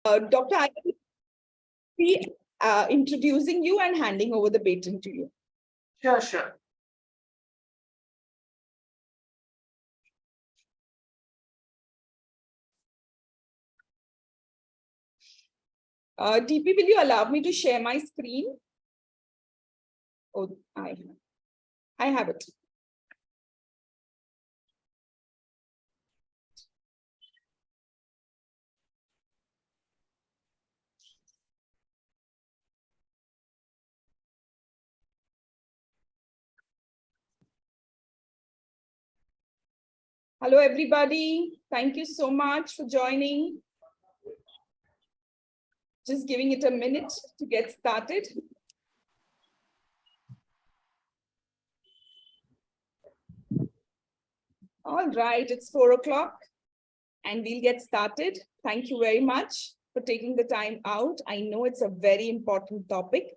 Dr. I will be introducing you and handing over the baton to you. Sure. DP, will you allow me to share my screen? Oh, I have it. Hello, everybody. Thank you so much for joining. Just giving it a minute to get started. All right, it's 4 o'clock and we'll get started. Thank you very much for taking the time out. I know it's a very important topic.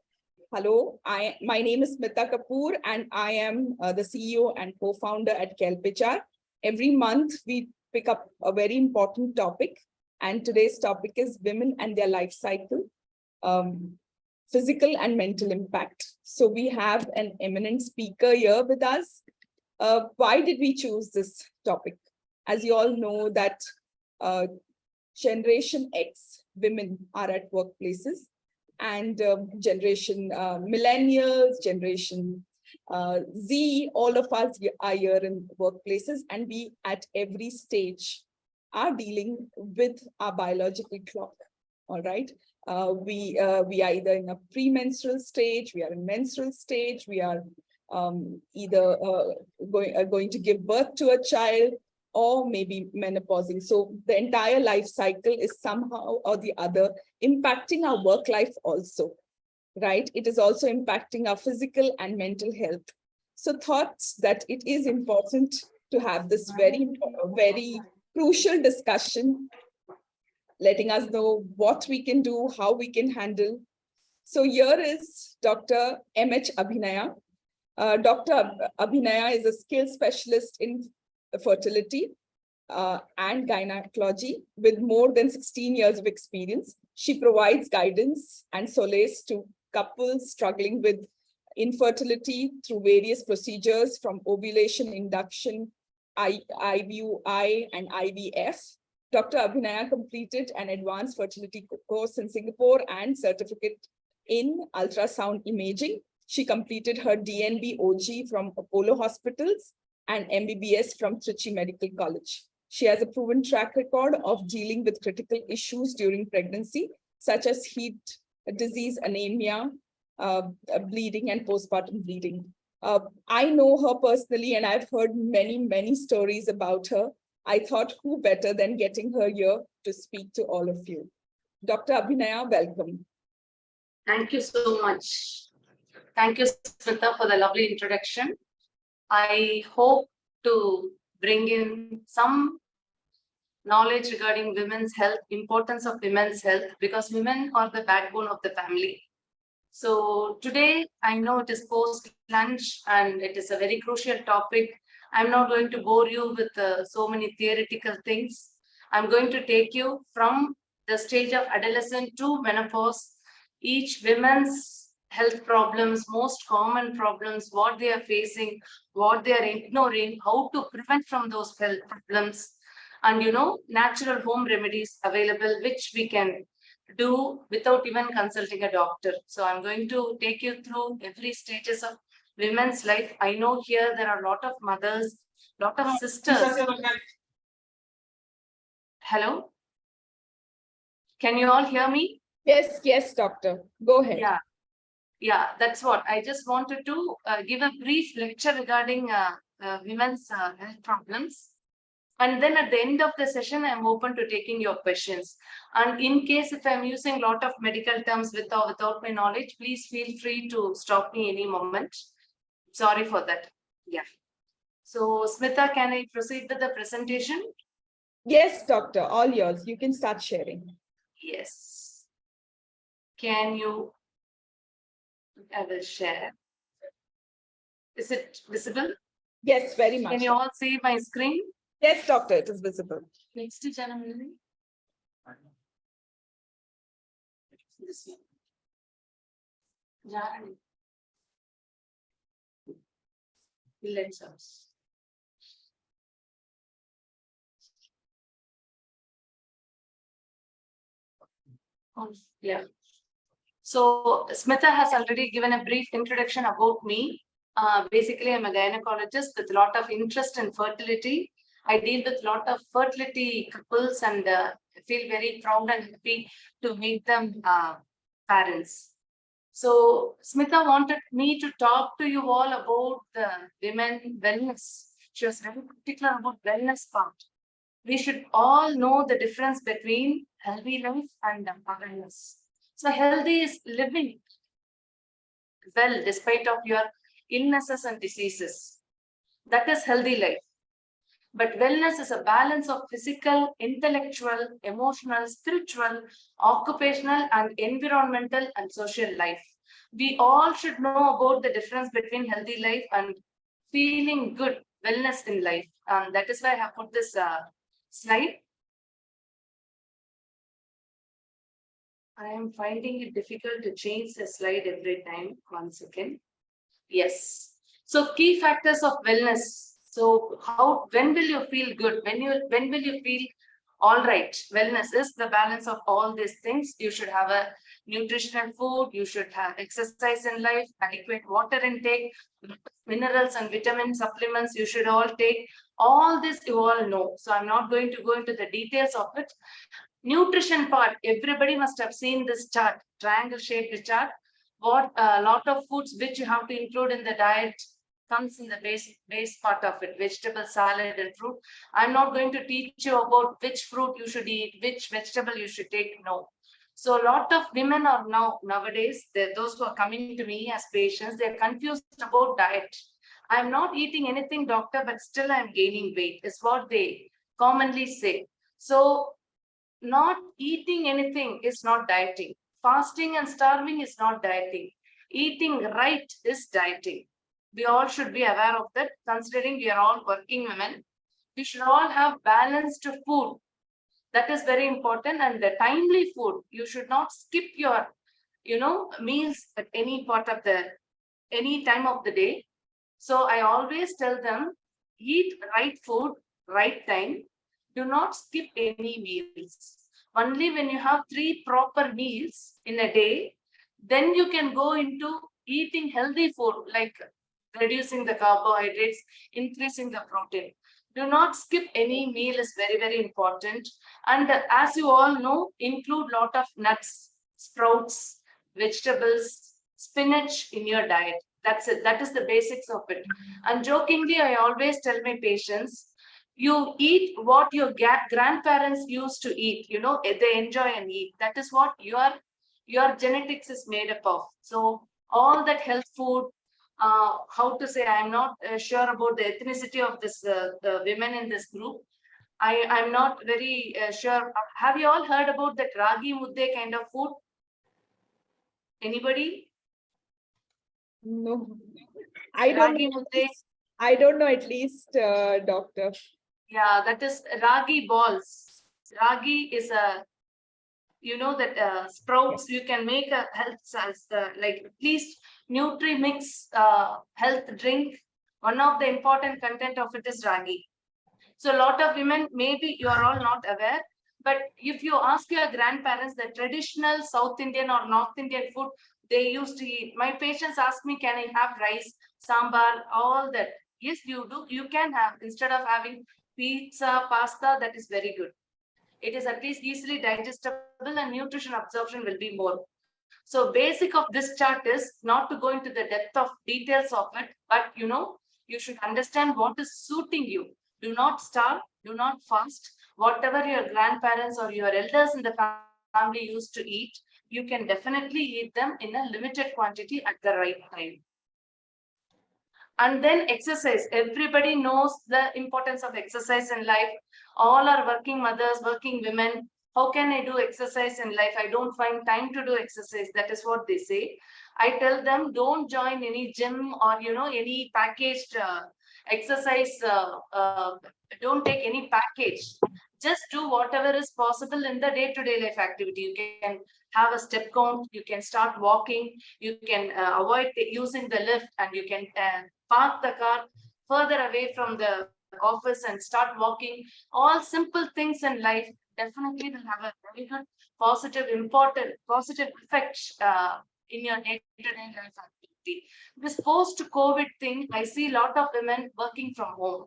Hello, my name is Smita Kapoor and I am the CEO and co-founder at KelpHR. Every month we pick up a very important topic, and today's topic is women and their life cycle, physical and mental impact. So we have an eminent speaker here with us. Why did we choose this topic? As you all know that Generation X women are at workplaces, and Generation Millennials, Generation Z, all of us are here in workplaces, and we at every stage are dealing with our biological clock. All right. We are either in a premenstrual stage, we are in menstrual stage, we are either going to give birth to a child, or maybe menopausing. So the entire life cycle is somehow or the other impacting our work life also, right? It is also impacting our physical and mental health. So thoughts that it is important to have this very crucial discussion, letting us know what we can do, how we can handle. So here is Dr. M.H.Abinaya. Dr. Abhinaya is a skilled specialist in fertility and gynecology with more than 16 years of experience. She provides guidance and solace to couples struggling with infertility through various procedures from ovulation induction, IUI, and IVF. Dr. Abhinaya completed an advanced fertility course in Singapore and certificate in ultrasound imaging. She completed her DNB OG from Apollo Hospitals and MBBS from Trichy Medical College. She has a proven track record of dealing with critical issues during pregnancy, such as heat disease, anemia, bleeding, and postpartum bleeding. I know her personally, and I've heard many stories about her. I thought who better than getting her here to speak to all of you. Dr. Abhinaya, welcome. Thank you so much. Thank you, Smita, for the lovely introduction. I hope to bring in some knowledge regarding women's health, importance of women's health, because women are the backbone of the family. So today, I know it is post-lunch and it is a very crucial topic. I'm not going to bore you with so many theoretical things. I'm going to take you from the stage of adolescent to menopause, each women's health problems, most common problems, what they are facing, what they are ignoring, how to prevent from those health problems, and natural home remedies available, which we can do without even consulting a doctor. So I'm going to take you through every stages of women's life. I know here there are a lot of mothers, lot of sisters. Hello? Can you all hear me? Yes, doctor. Go ahead. Yeah, that's what. I just wanted to give a brief lecture regarding women's health problems. And then at the end of the session, I'm open to taking your questions. And in case if I'm using a lot of medical terms with or without my knowledge, please feel free to stop me any moment. Sorry for that. Yeah. So, Smita, can I proceed with the presentation? Yes, doctor, all yours. You can start sharing. Yes. Can you? I will share. Is it visible? Yes, very much. Can you all see my screen? Yes, doctor, it is visible. Next January. This one. Jarani. Let's us. Yeah. So Smitha has already given a brief introduction about me. Basically, I'm a gynecologist with a lot of interest in fertility. I deal with a lot of fertility couples and feel very proud and happy to make them parents. So Smitha wanted me to talk to you all about the women wellness. She was very particular about wellness part. We should all know the difference between healthy life and wellness. So healthy is living well despite of your illnesses and diseases. That is healthy life. But wellness is a balance of physical, intellectual, emotional, spiritual, occupational, and environmental and social life. We all should know about the difference between healthy life and feeling good, wellness in life. And that is why I have put this slide. I am finding it difficult to change the slide every time. 1 second. Yes. So key factors of wellness. So when will you feel good? When will you feel all right? Wellness is the balance of all these things. You should have a nutritional food. You should have exercise in life, adequate water intake, minerals and vitamin supplements. You should all take. All this you all know. So I'm not going to go into the details of it. Nutrition part, everybody must have seen this chart, triangle shaped chart. What a lot of foods which you have to include in the diet comes in the base part of it, vegetable, salad, and fruit. I'm not going to teach you about which fruit you should eat, which vegetable you should take. No. So a lot of women are nowadays, those who are coming to me as patients, they're confused about diet. I'm not eating anything, doctor, but still I'm gaining weight, is what they commonly say. So not eating anything is not dieting. Fasting and starving is not dieting. Eating right is dieting. We all should be aware of that, considering we are all working women. We should all have balanced food. That is very important. And the timely food. You should not skip your, meals at any time of the day. So I always tell them, eat right food, right time. Do not skip any meals. Only when you have 3 proper meals in a day, then you can go into eating healthy food, like reducing the carbohydrates, increasing the protein. Do not skip any meal is very, very important. And as you all know, include lot of nuts, sprouts, vegetables, spinach in your diet. That's it. That is the basics of it. And jokingly, I always tell my patients, you eat what your grandparents used to eat. They enjoy and eat. That is what your genetics is made up of. So all that health food, how to say, I'm not sure about the ethnicity of the women in this group. I'm not very sure. Have you all heard about that ragi mudde kind of food? Anybody? No, I don't Ragi know. mudde. I don't know at least, doctor. Yeah, that is ragi balls. Ragi is a, sprouts. You can make a health like at least nutri-mix health drink. One of the important content of it is ragi. So a lot of women, maybe you are all not aware, but if you ask your grandparents, the traditional South Indian or North Indian food they used to eat. My patients ask me, can I have rice, sambar, all that? Yes, you do. You can have, instead of having pizza, pasta, that is very good. It is at least easily digestible and nutrition absorption will be more. So basic of this chart is not to go into the depth of details of it, but you should understand what is suiting you. Do not starve, do not fast. Whatever your grandparents or your elders in the family used to eat, you can definitely eat them in a limited quantity at the right time. And then exercise. Everybody knows the importance of exercise in life. All are working mothers, working women. How can I do exercise in life? I don't find time to do exercise. That is what they say. I tell them, don't join any gym or any packaged exercise. Don't take any package. Just do whatever is possible in the day-to-day life activity. You can have a step count, you can start walking, you can avoid using the lift, and you can park the car further away from the office and start walking. All simple things in life definitely will have a very good positive, important, positive effect in your day-to-day life activity. This post-COVID thing, I see a lot of women working from home.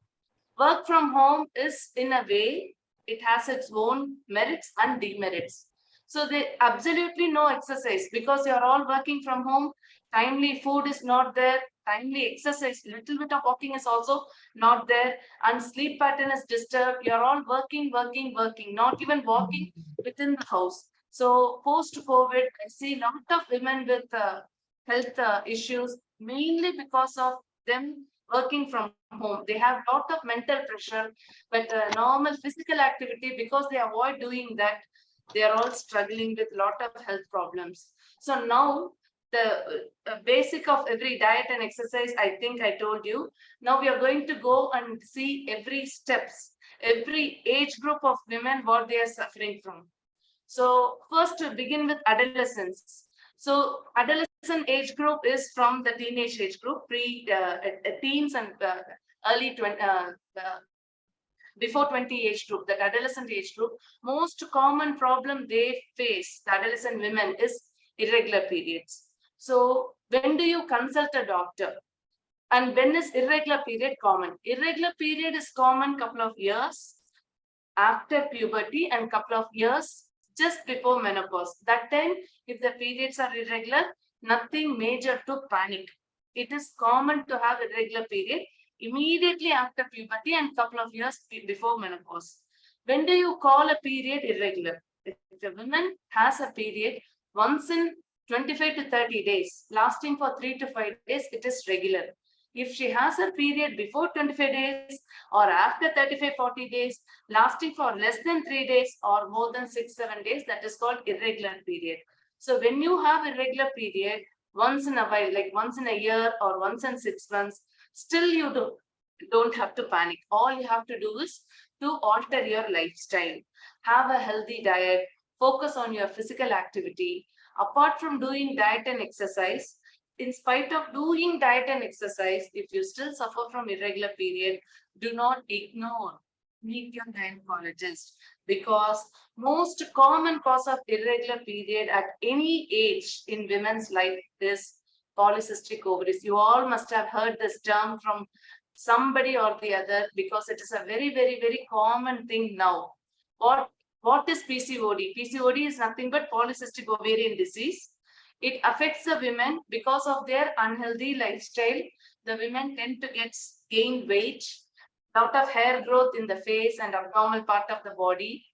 Work from home is, in a way, it has its own merits and demerits. So they absolutely no exercise because you're all working from home. Timely food is not there. Timely exercise, little bit of walking is also not there, and sleep pattern is disturbed. You're all working, working, working, not even walking within the house. So post-COVID, I see a lot of women with health issues, mainly because of them working from home. They have a lot of mental pressure, but normal physical activity, because they avoid doing that, they are all struggling with a lot of health problems. So now the basic of every diet and exercise, I think I told you. Now we are going to go and see every steps, every age group of women, what they are suffering from. So first to begin with adolescence. So adolescent age group is from the teenage age group, teens and early 20, before 20 age group, that adolescent age group. Most common problem they face, the adolescent women, is irregular periods. So when do you consult a doctor? And when is irregular period common? Irregular period is common couple of years after puberty and couple of years just before menopause. That time, if the periods are irregular, nothing major to panic. It is common to have irregular period immediately after puberty and couple of years before menopause. When do you call a period irregular? If a woman has a period once in 25 to 30 days, lasting for 3 to 5 days, it is regular. If she has a period before 25 days or after 35-40 days, lasting for less than 3 days or more than 6-7 days, that is called irregular period. So when you have irregular period once in a while, like once in a year or once in 6 months, still you don't have to panic. All you have to do is to alter your lifestyle, have a healthy diet, focus on your physical activity. Apart from doing diet and exercise, in spite of doing diet and exercise, if you still suffer from irregular period, do not ignore, meet your gynecologist, because most common cause of irregular period at any age in women's life is polycystic ovaries. You all must have heard this term from somebody or the other, because it is a very, very, very common thing now. What is PCOD? PCOD is nothing but polycystic ovarian disease. It affects the women because of their unhealthy lifestyle. The women tend to gain weight, lot of hair growth in the face and abdominal part of the body,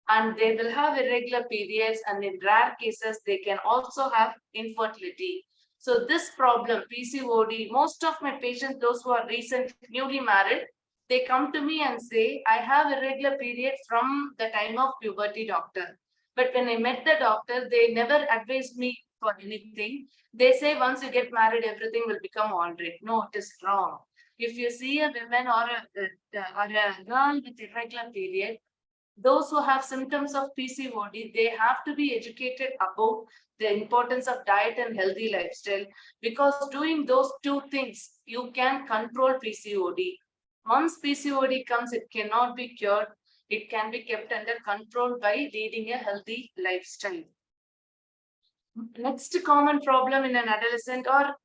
and they will have irregular periods, and in rare cases, they can also have infertility. So this problem, PCOD, most of my patients, those who are recent, newly married, they come to me and say, I have irregular period from the time of puberty, doctor. But when I met the doctor, they never advised me for anything. They say once you get married, everything will become all right. No, it is wrong. If you see a woman or a girl with irregular period, those who have symptoms of PCOD, they have to be educated about the importance of diet and healthy lifestyle, because doing those two things, you can control PCOD. Once PCOD comes, it cannot be cured. It can be kept under control by leading a healthy lifestyle. Next common problem in an adolescent or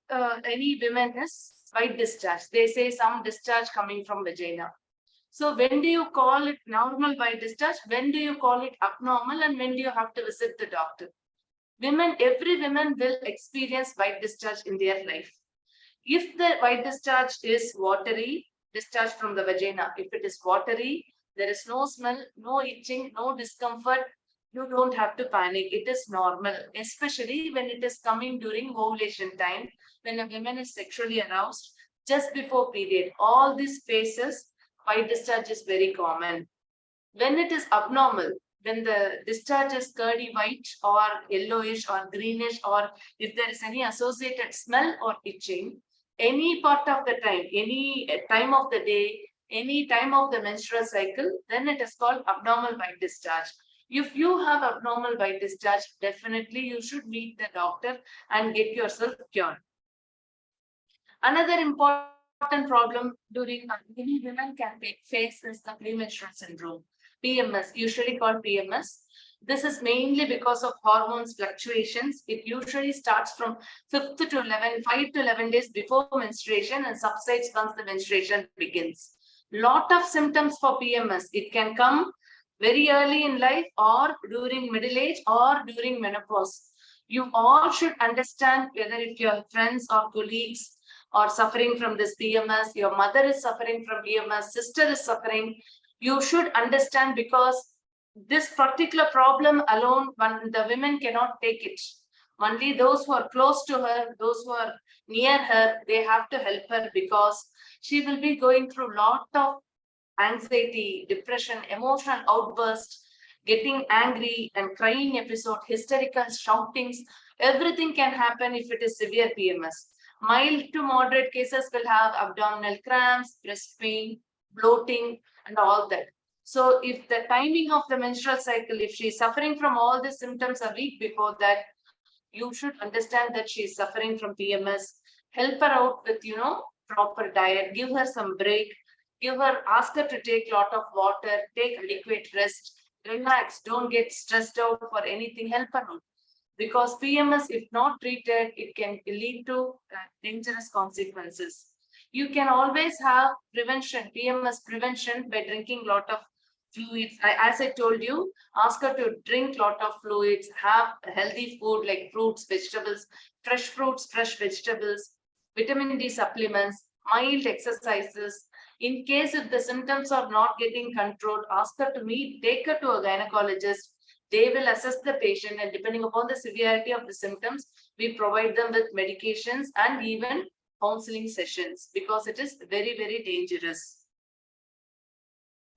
any women is white discharge. They say some discharge coming from vagina. So when do you call it normal white discharge? When do you call it abnormal? And when do you have to visit the doctor? Every woman will experience white discharge in their life. If the white discharge is watery, discharge from the vagina, if it is watery, there is no smell, no itching, no discomfort, you don't have to panic. It is normal, especially when it is coming during ovulation time, when a woman is sexually aroused just before period. All these phases, white discharge is very common. When it is abnormal, when the discharge is curdy white or yellowish or greenish, or if there is any associated smell or itching, any part of the time, any time of the day, any time of the menstrual cycle, then it is called abnormal white discharge. If you have abnormal white discharge, definitely you should meet the doctor and get yourself cured. Another important problem during many women can face is the premenstrual syndrome, PMS, usually called PMS. This is mainly because of hormones fluctuations. It usually starts from 5 to 11 days before menstruation and subsides once the menstruation begins. Lot of symptoms for PMS. It can come very early in life or during middle age or during menopause. You all should understand whether if your friends or colleagues are suffering from this PMS, your mother is suffering from PMS, sister is suffering, you should understand, because this particular problem alone, the women cannot take it. Only those who are close to her, those who are near her, they have to help her, because she will be going through a lot of anxiety, depression, emotional outburst, getting angry and crying episode, hysterical shoutings. Everything can happen if it is severe PMS. Mild to moderate cases will have abdominal cramps, breast pain, bloating, and all that. So if the timing of the menstrual cycle, if she is suffering from all these symptoms a week before that, you should understand that she is suffering from PMS. Help her out with, proper diet, give her some break, ask her to take a lot of water, take adequate rest, relax, don't get stressed out for anything, help her out. Because PMS, if not treated, it can lead to dangerous consequences. You can always have prevention, PMS prevention, by drinking a lot of fluids. As I told you, ask her to drink a lot of fluids, have healthy food like fruits, vegetables, fresh vegetables, vitamin D supplements, mild exercises. In case if the symptoms are not getting controlled, ask her to take her to a gynecologist. They will assess the patient, and depending upon the severity of the symptoms, we provide them with medications and even counseling sessions, because it is very, very dangerous.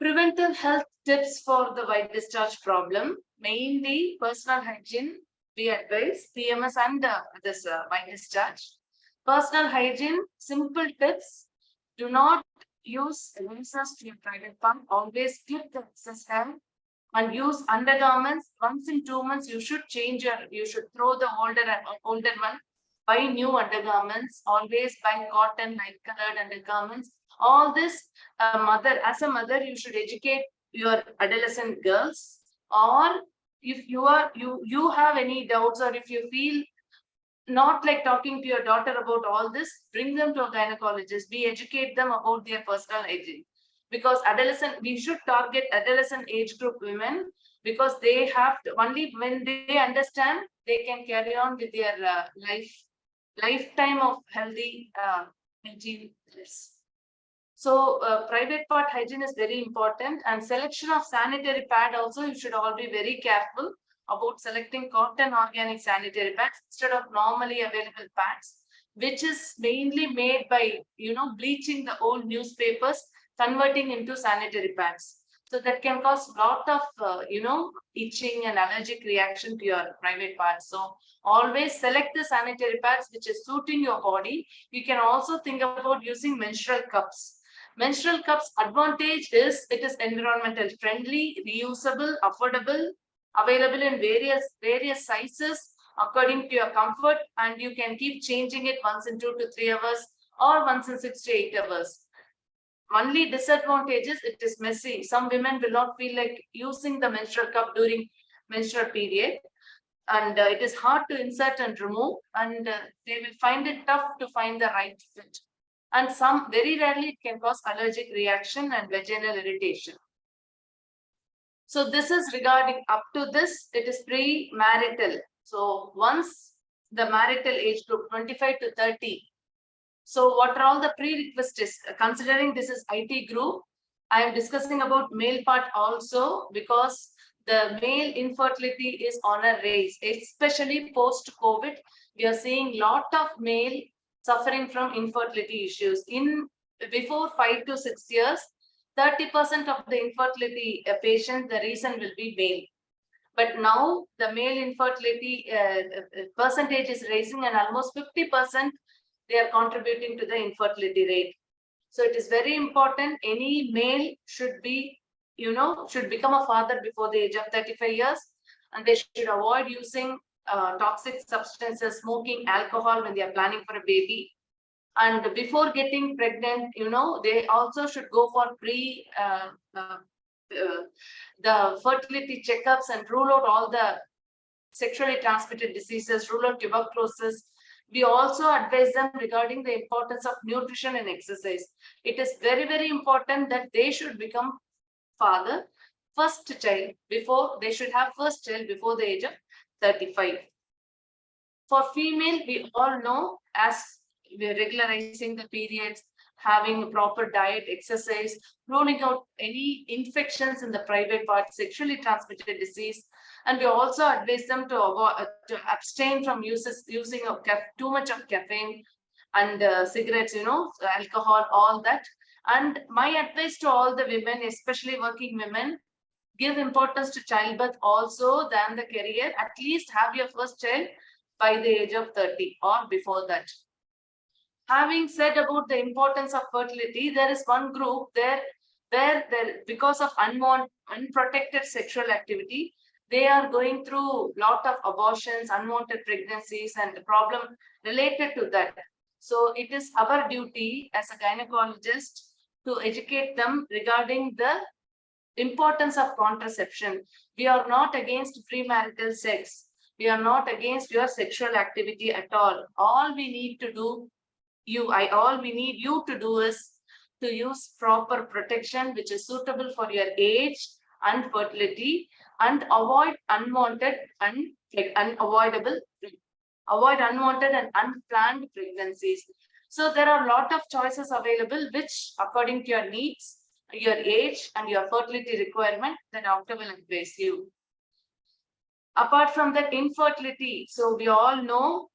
Preventive health tips for the white discharge problem, mainly personal hygiene, we advise PMS and this white discharge. Personal hygiene, simple tips: do not use razors to your private part. Always clip the excess hair and use undergarments. Once in 2 months, you should you should throw the older one, buy new undergarments. Always buy cotton, light colored undergarments. All this, as a mother, you should educate your adolescent girls. Or if you have any doubts, or if you feel not like talking to your daughter about all this, bring them to a gynecologist. We educate them about their personal hygiene, because we should target adolescent age group women, because they have to, only when they understand, they can carry on with their lifetime of healthy hygiene. So private part hygiene is very important, and selection of sanitary pad also, you should all be very careful about selecting cotton organic sanitary pads instead of normally available pads, which is mainly made by, bleaching the old newspapers, converting into sanitary pads. So that can cause a lot of, itching and allergic reaction to your private parts. So always select the sanitary pads which is suiting your body. You can also think about using menstrual cups. Menstrual cups advantage is it is environmental friendly, reusable, affordable, available in various sizes according to your comfort, and you can keep changing it once in 2 to 3 hours or once in 6 to 8 hours. Only disadvantage is it is messy. Some women will not feel like using the menstrual cup during menstrual period, and it is hard to insert and remove, and they will find it tough to find the right fit. And some, very rarely, it can cause allergic reaction and vaginal irritation. So this is regarding up to this, it is pre-marital. So once the marital age group 25 to 30. So what are all the prerequisites? Considering this is IT group, I am discussing about male part also, because the male infertility is on a rise, especially post-COVID. We are seeing lot of male suffering from infertility issues. Before 5 to 6 years, 30% of the infertility patient, the reason will be male. But now the male infertility percentage is rising, and almost 50% they are contributing to the infertility rate. So it is very important. Any male should be, should become a father before the age of 35 years. And they should avoid using toxic substances, smoking, alcohol when they are planning for a baby. And before getting pregnant, they also should go for the fertility checkups and rule out all the sexually transmitted diseases, rule out tuberculosis. We also advise them regarding the importance of nutrition and exercise. It is very, very important that they should become father, first child before they should have first child before the age of 35. For female, we all know, as we're regularizing the periods, having proper diet, exercise, ruling out any infections in the private part, sexually transmitted disease. And we also advise them to avoid, to abstain from using of too much of caffeine and cigarettes, alcohol, all that. And my advice to all the women, especially working women, give importance to childbirth also than the career. At least have your first child by the age of 30 or before that. Having said about the importance of fertility, there is one group there where because of unprotected sexual activity, they are going through lot of abortions, unwanted pregnancies, and the problem related to that. So it is our duty as a gynecologist to educate them regarding the importance of contraception. We are not against premarital sex. We are not against your sexual activity at all. All we need to do, all we need you to do is to use proper protection which is suitable for your age and fertility, and avoid unwanted and unwanted and unplanned pregnancies. So there are a lot of choices available which according to your needs, your age and your fertility requirement, the doctor will advise you. Apart from that, infertility. So we all know,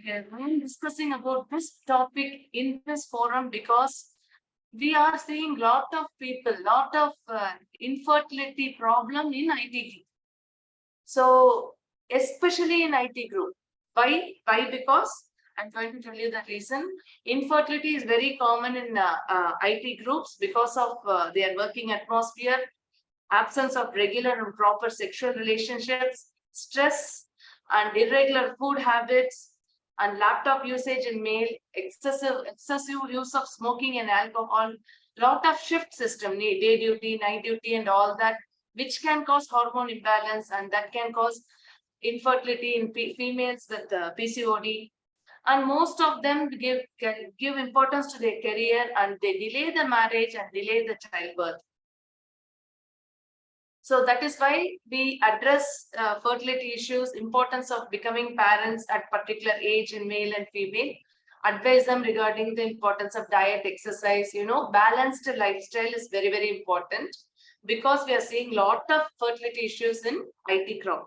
here I am discussing about this topic in this forum because we are seeing lot of people, lot of infertility problem in IT. So especially in IT group. Why? Because I'm going to tell you the reason. Infertility is very common in IT groups because of their working atmosphere, absence of regular and proper sexual relationships, stress and irregular food habits, and laptop usage in male, excessive use of smoking and alcohol, lot of shift system, day duty, night duty, and all that, which can cause hormone imbalance, and that can cause infertility in females with PCOD. And most of them give importance to their career, and they delay the marriage and delay the childbirth. So that is why we address fertility issues, importance of becoming parents at particular age in male and female, advise them regarding the importance of diet, exercise, balanced lifestyle is very, very important because we are seeing lot of fertility issues in IT crowd.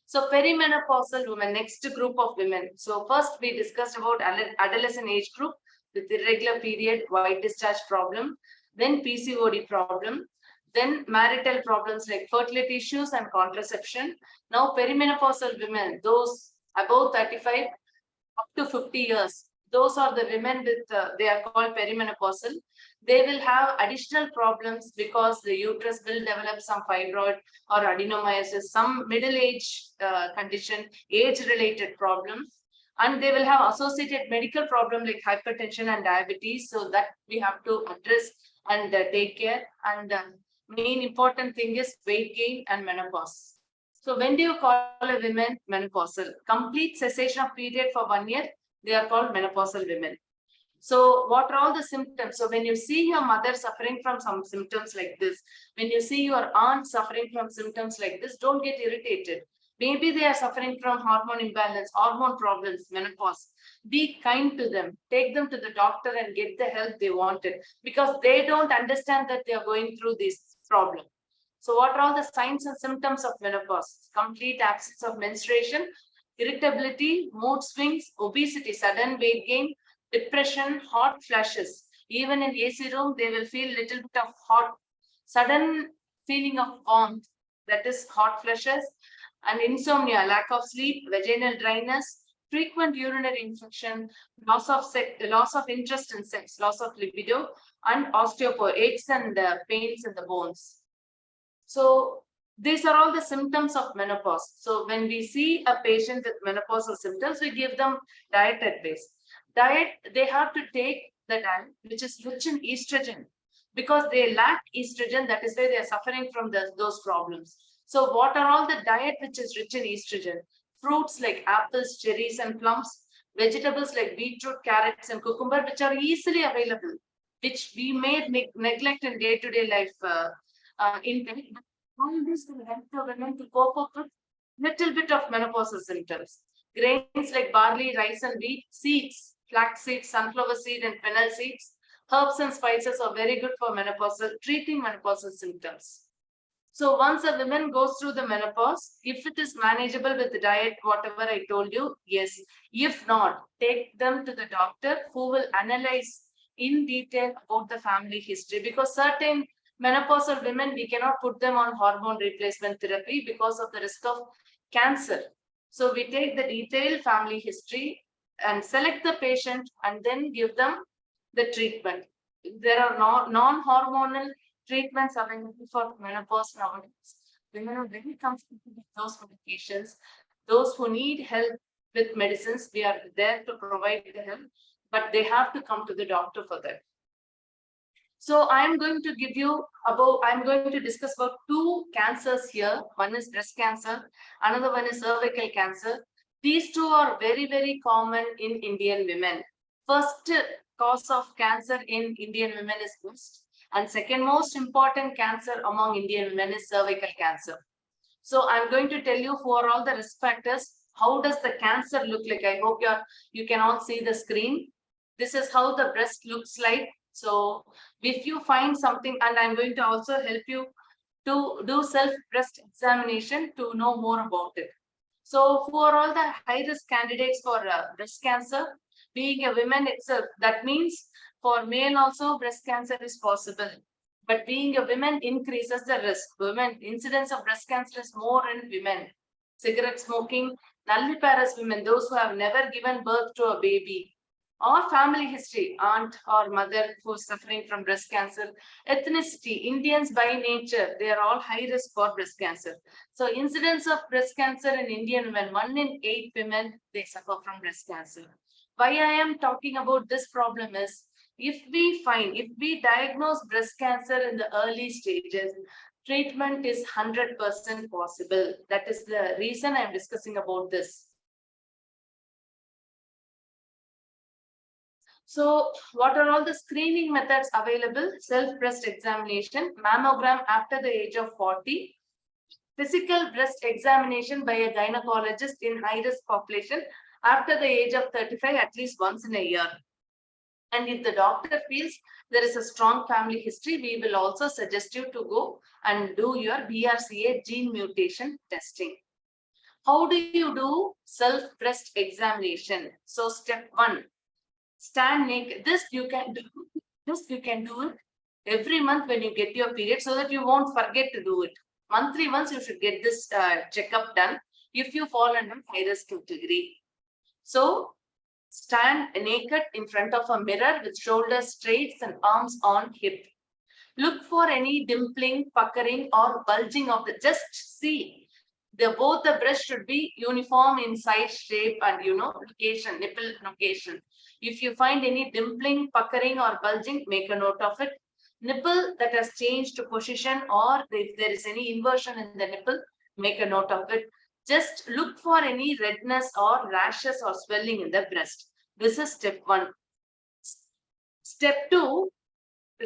So perimenopausal women, next group of women. So first we discussed about adolescent age group with irregular period, white discharge problem, then PCOD problem, then marital problems like fertility issues and contraception. Now perimenopausal women, those above 35 up to 50 years, those are the women with, they are called perimenopausal. They will have additional problems because the uterus will develop some fibroid or adenomyosis, some middle age condition, age-related problems. And they will have associated medical problem like hypertension and diabetes. So that we have to address and take care. And main important thing is weight gain and menopause. So when do you call a woman menopausal? Complete cessation of period for 1 year, they are called menopausal women. So what are all the symptoms? So when you see your mother suffering from some symptoms like this, when you see your aunt suffering from symptoms like this, don't get irritated. Maybe they are suffering from hormone imbalance, hormone problems, menopause. Be kind to them. Take them to the doctor and get the help they wanted because they don't understand that they are going through this problem. So what are all the signs and symptoms of menopause? Complete absence of menstruation, irritability, mood swings, obesity, sudden weight gain, depression, hot flashes. Even in AC room, they will feel little bit of hot, sudden feeling of warmth, that is hot flashes, and insomnia, lack of sleep, vaginal dryness, frequent urinary infection, loss of interest in sex, loss of libido, and osteoporosis, aches and pains in the bones. So these are all the symptoms of menopause. So when we see a patient with menopausal symptoms, we give them diet advice. Diet, they have to take the diet which is rich in estrogen, because they lack estrogen. That is why they are suffering from those problems. So what are all the diet which is rich in estrogen? Fruits like apples, cherries, and plums, vegetables like beetroot, carrots, and cucumber, which are easily available, which we may neglect in day-to-day life intake. All this will help the women to cope up with little bit of menopausal symptoms. Grains like barley, rice, and wheat, seeds, flax seeds, sunflower seed, and fennel seeds, herbs and spices are very good for treating menopausal symptoms. So once a woman goes through the menopause, if it is manageable with the diet, whatever I told you, yes. If not, take them to the doctor who will analyze in detail about the family history, because certain menopausal women, we cannot put them on hormone replacement therapy because of the risk of cancer. So we take the detailed family history and select the patient and then give them the treatment. There are non-hormonal treatments available for menopause nowadays. Women are very comfortable with those medications. Those who need help with medicines, we are there to provide the help, but they have to come to the doctor for that. So I'm going to discuss about two cancers here. One is breast cancer, another one is cervical cancer. These two are very, very common in Indian women. First cause of cancer in Indian women is breast, and second most important cancer among Indian women is cervical cancer. So I'm going to tell you who are all the risk factors. How does the cancer look like? I hope you can all see the screen. This is how the breast looks like. So if you find something, and I'm going to also help you to do self-breast examination to know more about it. So who are all the high-risk candidates for breast cancer? Being a woman itself, that means for male also breast cancer is possible. But being a woman increases the risk. Women, incidence of breast cancer is more in women. Cigarette smoking, nulliparous women, those who have never given birth to a baby, or family history, aunt or mother who is suffering from breast cancer. Ethnicity, Indians by nature, they are all high risk for breast cancer. So incidence of breast cancer in Indian women, 1 in 8 women, they suffer from breast cancer. Why I am talking about this problem is, if we diagnose breast cancer in the early stages, treatment is 100% possible. That is the reason I am discussing about this. So what are all the screening methods available? Self-breast examination, mammogram after the age of 40, physical breast examination by a gynecologist in high-risk population after the age of 35, at least once in a year. And if the doctor feels there is a strong family history, we will also suggest you to go and do your BRCA gene mutation testing. How do you do self-breast examination? So step 1. Stand naked. This you can do it every month when you get your period, so that you won't forget to do it. Monthly once you should get this checkup done if you fall under high risk category. So stand naked in front of a mirror with shoulders straight and arms on hip. Look for any dimpling, puckering, or bulging of the. Just see. Both the breast should be uniform in size, shape, and location, nipple location. If you find any dimpling, puckering, or bulging, make a note of it. Nipple that has changed to position, or if there is any inversion in the nipple, make a note of it. Just look for any redness or rashes or swelling in the breast. This is step 1. Step 2,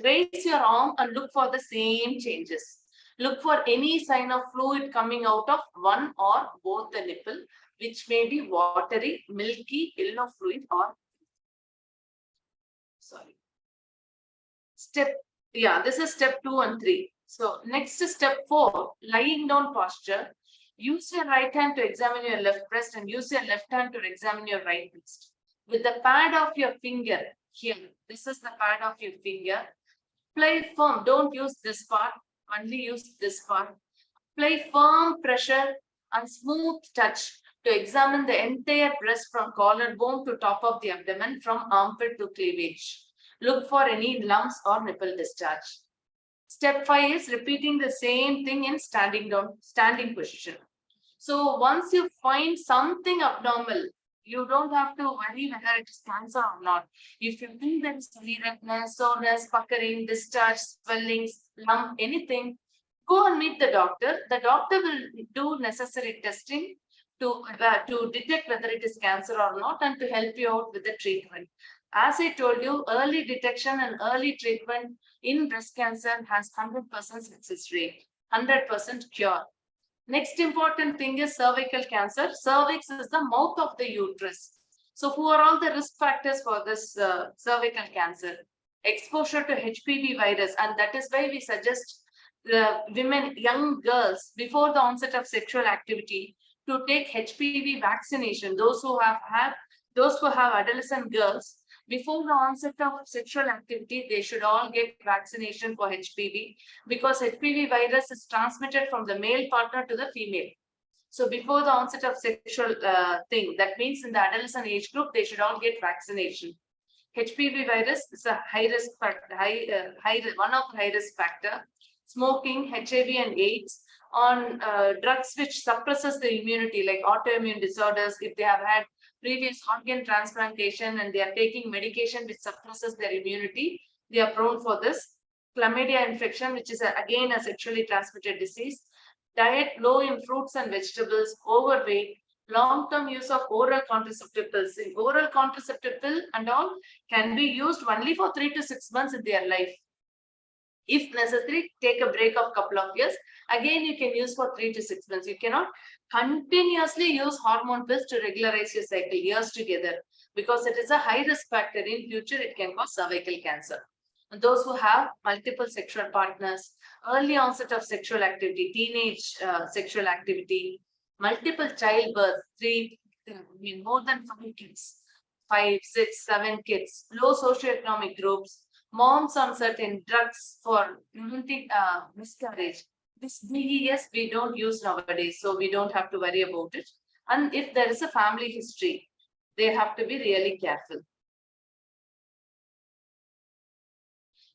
raise your arm and look for the same changes. Look for any sign of fluid coming out of one or both the nipple, which may be watery, milky, yellow fluid, or this is step 2 and 3. So next is step 4, lying down posture. Use your right hand to examine your left breast and use your left hand to examine your right breast. With the pad of your finger here, this is the pad of your finger. Apply firm, don't use this part, only use this part. Apply firm pressure and smooth touch to examine the entire breast from collarbone to top of the abdomen from armpit to cleavage. Look for any lumps or nipple discharge. Step 5 is repeating the same thing in standing position. So once you find something abnormal, you don't have to worry whether it is cancer or not. If you think there is any redness, soreness, puckering, discharge, swellings, lump, anything, go and meet the doctor. The doctor will do necessary testing to detect whether it is cancer or not and to help you out with the treatment. As I told you, early detection and early treatment in breast cancer has 100% success rate, 100% cure. Next important thing is cervical cancer. Cervix is the mouth of the uterus. So who are all the risk factors for this cervical cancer? Exposure to HPV virus, and that is why we suggest the women, young girls, before the onset of sexual activity, to take HPV vaccination. Those who have adolescent girls, before the onset of sexual activity, they should all get vaccination for HPV, because HPV virus is transmitted from the male partner to the female. So before the onset of sexual thing, that means in the adolescent age group, they should all get vaccination. HPV virus is a high risk factor, one of the high risk factor. Smoking, HIV and AIDS, on drugs which suppresses the immunity, like autoimmune disorders, if they have had previous organ transplantation and they are taking medication which suppresses their immunity, they are prone for this. Chlamydia infection, which is again a sexually transmitted disease. Diet low in fruits and vegetables, overweight, long-term use of oral contraceptive pills. In oral contraceptive pill and all can be used only for 3 to 6 months in their life. If necessary, take a break of couple of years. Again, you can use for 3 to 6 months. You cannot continuously use hormone pills to regularize your cycle years together, because it is a high risk factor. In future, it can cause cervical cancer. And those who have multiple sexual partners, early onset of sexual activity, teenage sexual activity, multiple childbirth, more than 5 kids, 5, 6, 7 kids, low socioeconomic groups, moms on certain drugs for preventing miscarriage. This BES we don't use nowadays, so we don't have to worry about it. And if there is a family history, they have to be really careful.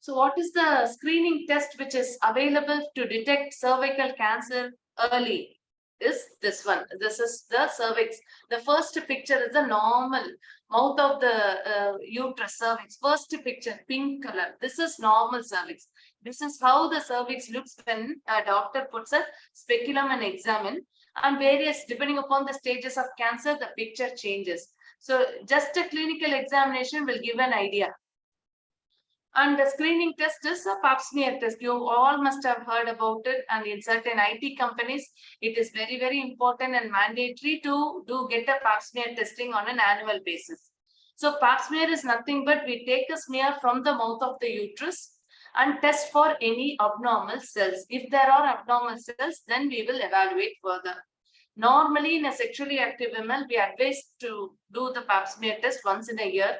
So what is the screening test which is available to detect cervical cancer early? Is this one. This is the cervix. The first picture is the normal mouth of the uterus, cervix. First picture, pink color. This is normal cervix. This is how the cervix looks when a doctor puts a speculum and examine. And various, depending upon the stages of cancer, the picture changes. So just a clinical examination will give an idea. And the screening test is a pap smear test. You all must have heard about it. And in certain IT companies, it is very, very important and mandatory to get a pap smear testing on an annual basis. So pap smear is nothing but we take a smear from the mouth of the uterus and test for any abnormal cells. If there are abnormal cells, then we will evaluate further. Normally, in a sexually active woman, we advise to do the pap smear test once in a year.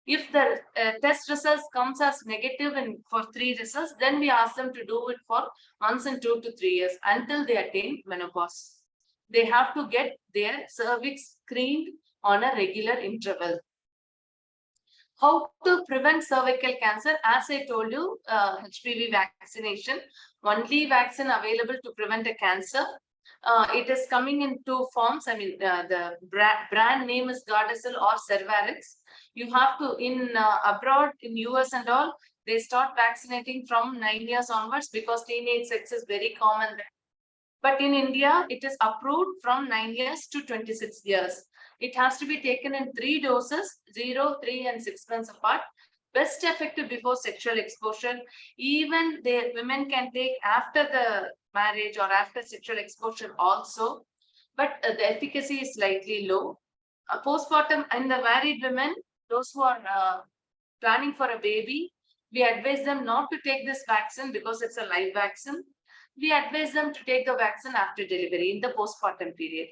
If the test results comes as negative for 3 results, then we ask them to do it for once in 2 to 3 years until they attain menopause. They have to get their cervix screened on a regular interval. How to prevent cervical cancer? As I told you, HPV vaccination, only vaccine available to prevent a cancer. It is coming in 2 forms. I mean, the brand name is Gardasil or Cervarix. You have to, abroad, in US and all, they start vaccinating from 9 years onwards because teenage sex is very common there. But in India, it is approved from 9 years to 26 years. It has to be taken in 3 doses, 0, 3, and 6 months apart. Best effective before sexual exposure. Even the women can take after the marriage or after sexual exposure also, but the efficacy is slightly low. Postpartum in the married women, those who are planning for a baby, we advise them not to take this vaccine because it's a live vaccine. We advise them to take the vaccine after delivery in the postpartum period.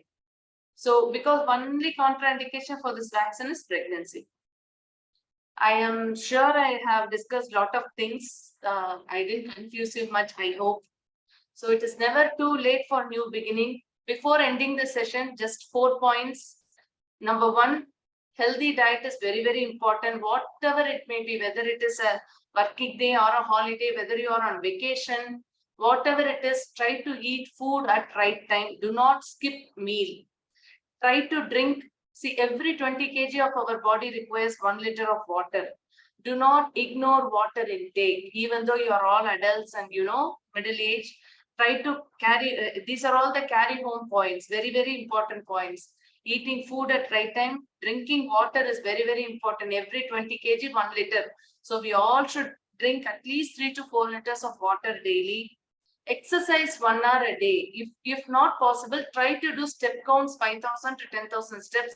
So, because only contraindication for this vaccine is pregnancy. I am sure I have discussed a lot of things. I didn't confuse you much, I hope. So it is never too late for new beginning. Before ending the session, just 4 points. Number one, healthy diet is very, very important, whatever it may be, whether it is a working day or a holiday, whether you are on vacation, whatever it is, try to eat food at right time. Do not skip meal. Try to drink. See, every 20 kg of our body requires 1 liter of water. Do not ignore water intake, even though you are all adults and middle age. Try to carry, these are all the carry home points, very, very important points. Eating food at right time, drinking water is very, very important. Every 20 kg, 1 liter. So we all should drink at least 3 to 4 liters of water daily. Exercise 1 hour a day. If not possible, try to do step counts 5,000 to 10,000 steps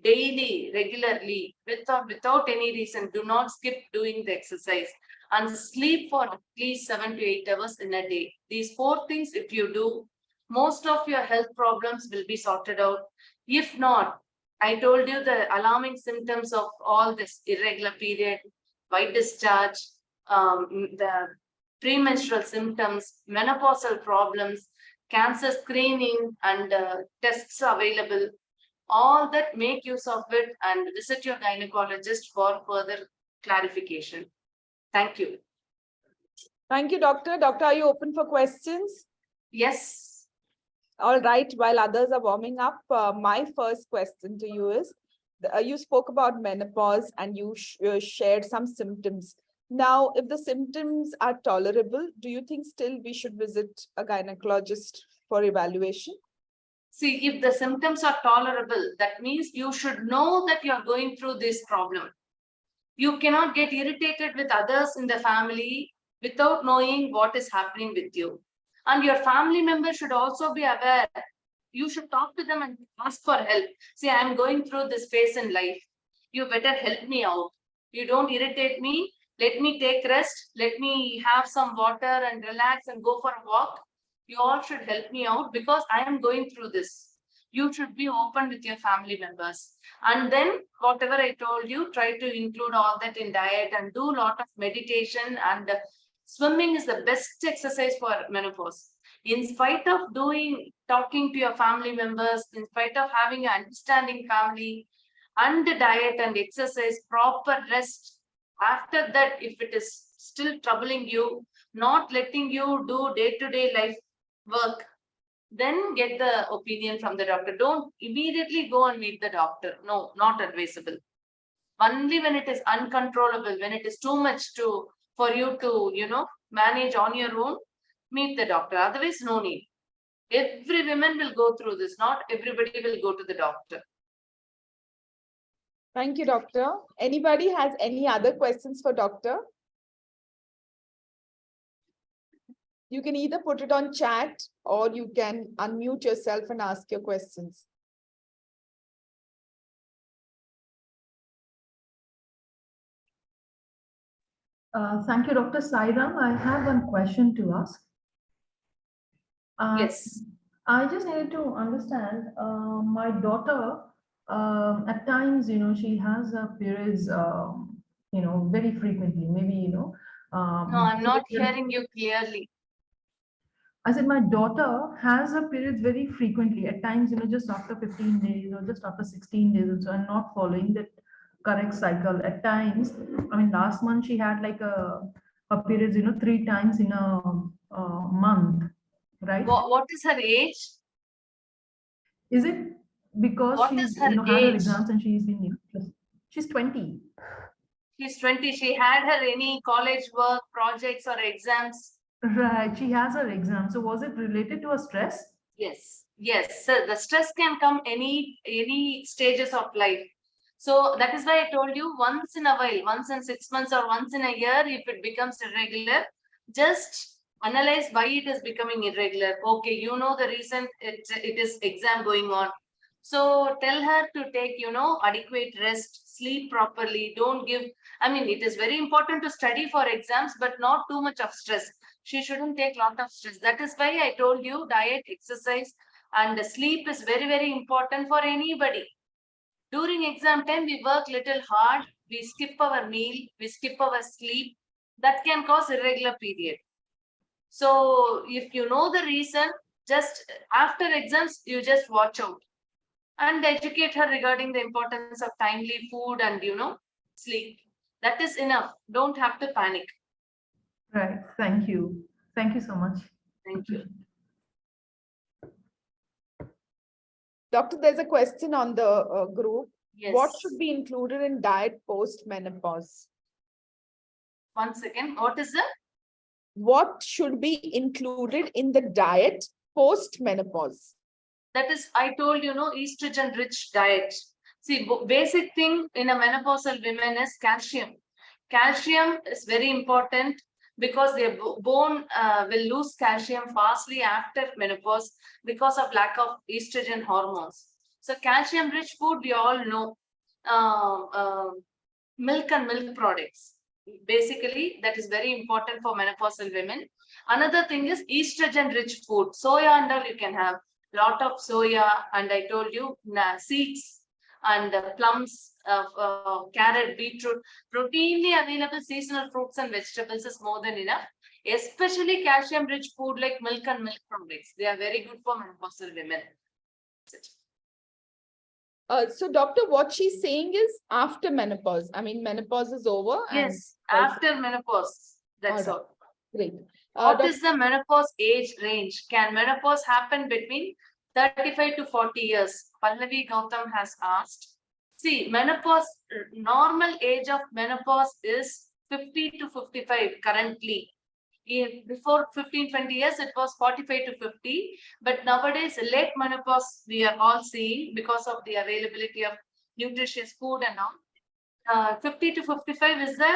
daily, regularly, without any reason. Do not skip doing the exercise, and sleep for at least 7 to 8 hours in a day. These 4 things, if you do, most of your health problems will be sorted out. If not, I told you the alarming symptoms of all this: irregular period, white discharge, the premenstrual symptoms, menopausal problems, cancer screening and tests available. All that, make use of it and visit your gynecologist for further clarification. Thank you. Thank you, Doctor. Doctor, are you open for questions? Yes. All right. While others are warming up, my first question to you is, you spoke about menopause and you shared some symptoms. Now, if the symptoms are tolerable, do you think still we should visit a gynecologist for evaluation? See, if the symptoms are tolerable, that means you should know that you are going through this problem. You cannot get irritated with others in the family without knowing what is happening with you. And your family members should also be aware. You should talk to them and ask for help. See, I'm going through this phase in life. You better help me out. You don't irritate me. Let me take rest. Let me have some water and relax and go for a walk. You all should help me out because I am going through this. You should be open with your family members. And then whatever I told you, try to include all that in diet and do a lot of meditation. And swimming is the best exercise for menopause. In spite of talking to your family members, in spite of having an understanding family, and the diet and exercise, proper rest. After that, if it is still troubling you, not letting you do day-to-day life work, then get the opinion from the doctor. Don't immediately go and meet the doctor. No, not advisable. Only when it is uncontrollable, when it is too much for you to, manage on your own, meet the doctor. Otherwise, no need. Every woman will go through this. Not everybody will go to the doctor. Thank you, Doctor. Anybody has any other questions for Doctor? You can either put it on chat or you can unmute yourself and ask your questions. Thank you, Dr. Sairam. I have one question to ask. Yes. I just needed to understand, my daughter, at times, she has periods, very frequently, maybe, No, I'm not hearing you clearly. I said my daughter has her periods very frequently, at times, just after 15 days or just after 16 days or so, and not following that correct cycle. At times, I mean, last month she had like her periods, 3 times in a month, right? What is her age? Is it because What she's is her had her age? exams and she's been she's 20. She's 20. She had her any college work, projects or exams? Right, she has her exam. So was it related to a stress? Yes, yes. So the stress can come any stages of life. So that is why I told you, once in a while, once in 6 months or once in a year, if it becomes irregular, just analyze why it is becoming irregular. Okay, you know the reason, it is exam going on. So tell her to take, adequate rest, sleep properly. Don't give, I mean, it is very important to study for exams, but not too much of stress. She shouldn't take a lot of stress. That is why I told you diet, exercise, and sleep is very, very important for anybody. During exam time, we work little hard. We skip our meal. We skip our sleep. That can cause irregular period. So if you know the reason, Just after exams, you just watch out and educate her regarding the importance of timely food and, sleep. That is enough. Don't have to panic. Right. Thank you. Thank you so much. Thank you. Doctor, there's a question on the group. Yes. What should be included in diet post-menopause? One second. What is that? What should be included in the diet post-menopause? That is, I told estrogen-rich diet. See, basic thing in a menopausal woman is calcium. Calcium is very important because their bone will lose calcium fastly after menopause because of lack of estrogen hormones. So calcium-rich food, we all know, milk and milk products. Basically, that is very important for menopausal women. Another thing is estrogen-rich food. Soya and all you can have. Lot of soya, and I told you seeds and plums, carrot, beetroot, routinely available seasonal fruits and vegetables is more than enough. Especially calcium-rich food like milk and milk products. They are very good for menopausal women. So, doctor, what she's saying is after menopause. I mean, menopause is over. Yes, after menopause. That's all. Great. What is the menopause age range? Can menopause happen between 35 to 40 years? Pallavi Gautam has asked. See, menopause, normal age of menopause is 50 to 55 currently. Before 15-20 years, it was 45 to 50. But nowadays, late menopause, we are all seeing because of the availability of nutritious food and all. 50 to 55 is the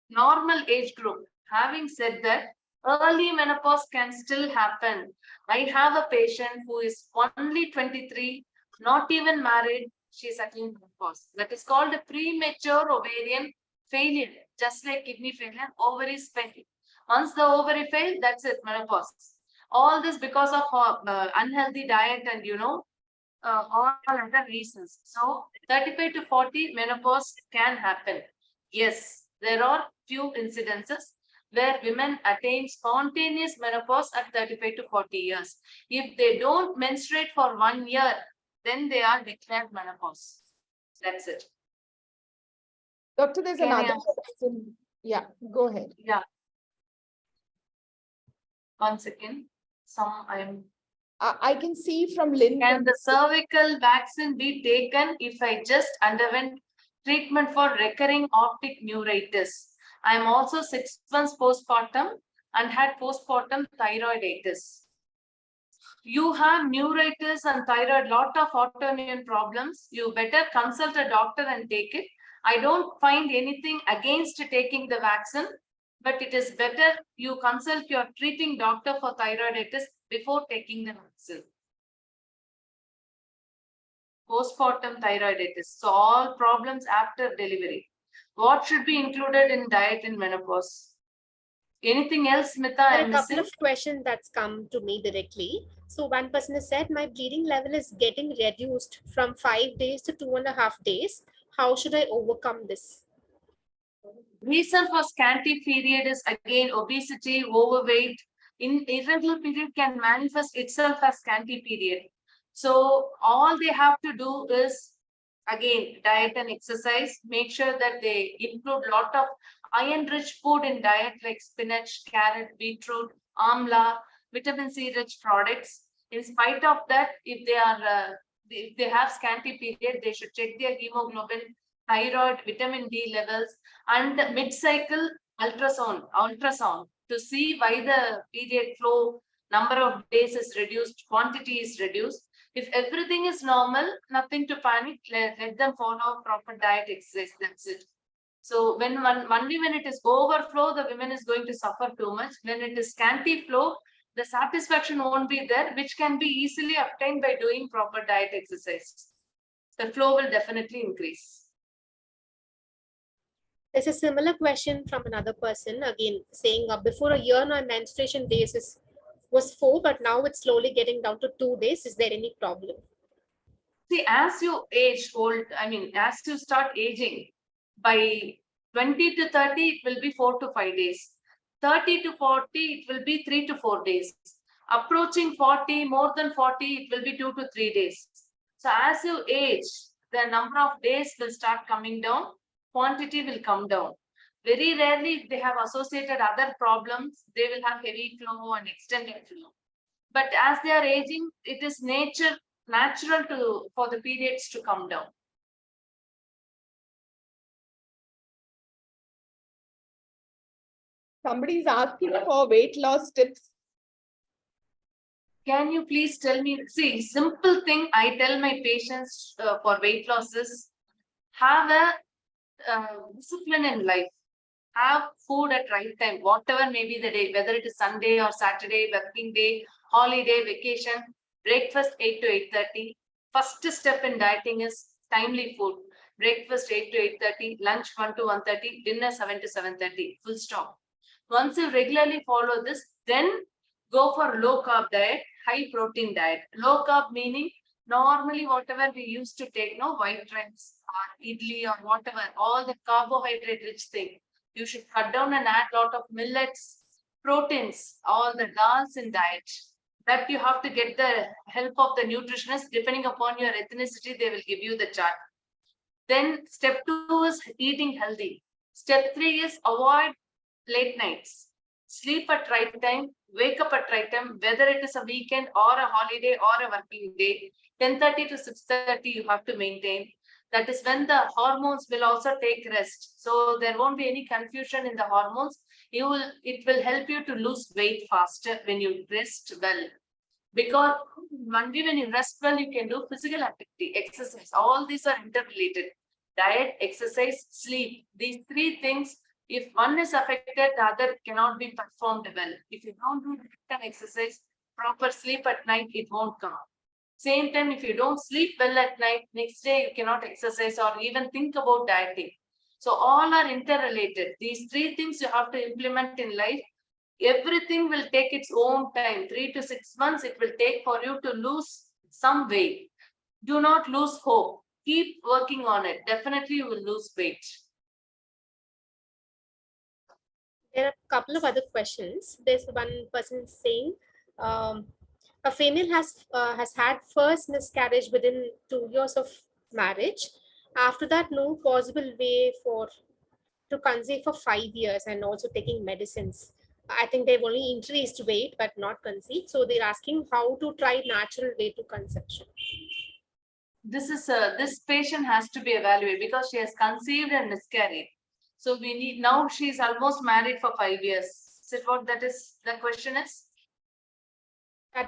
normal age group. Having said that, early menopause can still happen. I have a patient who is only 23, not even married. She's attaining menopause. That is called a premature ovarian failure, just like kidney failure, ovaries fail. Once the ovary fails, that's it, menopause. All this because of unhealthy diet and, all other reasons. So 35 to 40 menopause can happen. Yes, there are few incidences where women attain spontaneous menopause at 35 to 40 years. If they don't menstruate for 1 year, then they are declared menopause. That's it. Doctor, there's another question. Yeah, go ahead. Yeah. One second. I can see from Lynn. Can the cervical vaccine be taken if I just underwent treatment for recurring optic neuritis? I am also 6 months postpartum and had postpartum thyroiditis. You have neuritis and thyroid, lot of autoimmune problems. You better consult a doctor and take it. I don't find anything against taking the vaccine, but it is better you consult your treating doctor for thyroiditis before taking the vaccine. Postpartum thyroiditis. So all problems after delivery. What should be included in diet in menopause? Anything else, Smita? There are a couple of questions that's come to me directly. So one person has said, my bleeding level is getting reduced from 5 days to 2.5 days. How should I overcome this? Reason for scanty period is again obesity, overweight. Irregular period can manifest itself as scanty period. So all they have to do is, again, diet and exercise. Make sure that they include a lot of iron-rich food in diet like spinach, carrot, beetroot, amla, vitamin C-rich products. In spite of that, if they have scanty period, they should check their hemoglobin, thyroid, vitamin D levels, and mid-cycle ultrasound to see why the period flow, number of days is reduced, quantity is reduced. If everything is normal, nothing to panic. Let them follow proper diet, exercise. That's it. So only when it is overflow, the women is going to suffer too much. When it is scanty flow, the satisfaction won't be there, which can be easily obtained by doing proper diet exercise. The flow will definitely increase. There's a similar question from another person, again saying before a year my menstruation days was 4, but now it's slowly getting down to 2 days. Is there any problem? See, as you age as you start aging, by 20 to 30, it will be 4 to 5 days. 30 to 40, it will be 3 to 4 days. Approaching 40, more than 40, it will be 2 to 3 days. So as you age, the number of days will start coming down, quantity will come down. Very rarely, if they have associated other problems, they will have heavy flow and extended flow. But as they are aging, it is natural for the periods to come down. Somebody is asking for weight loss tips. Can you please tell me? See, simple thing I tell my patients for weight loss is have a discipline in life. Have food at right time, whatever may be the day, whether it is Sunday or Saturday, working day, holiday, vacation. Breakfast 8 to 8:30. First step in dieting is timely food. Breakfast 8 to 8:30, lunch 1 to 1:30, dinner 7 to 7:30. Full stop. Once you regularly follow this, then go for low carb diet, high protein diet. Low carb meaning normally whatever we used to take, no, white rice or idli or whatever, all the carbohydrate rich thing. You should cut down and add lot of millets, proteins, all the dals in diet. That you have to get the help of the nutritionist. Depending upon your ethnicity, they will give you the chart. Then step 2 is eating healthy. Step 3 is avoid late nights. Sleep at right time, wake up at right time, whether it is a weekend or a holiday or a working day. 10:30 to 6:30 you have to maintain. That is when the hormones will also take rest. So there won't be any confusion in the hormones. It will help you to lose weight faster when you rest well. Because only when you rest well, you can do physical activity, exercise. All these are interrelated. Diet, exercise, sleep. These 3 things, if one is affected, the other cannot be performed well. If you don't do exercise, proper sleep at night, it won't come. Same time, if you don't sleep well at night, next day you cannot exercise or even think about dieting. So all are interrelated. These 3 things you have to implement in life. Everything will take its own time. 3 to 6 months it will take for you to lose some weight. Do not lose hope. Keep working on it. Definitely you will lose weight. There are a couple of other questions. There's one person saying, a female has had first miscarriage within 2 years of marriage. After that, no possible way to conceive for 5 years and also taking medicines. I think they've only increased weight but not conceived. So they're asking how to try natural way to conception. This patient has to be evaluated because she has conceived and miscarried. So we need, now she's almost married for 5 years. Is it what that is? The question is?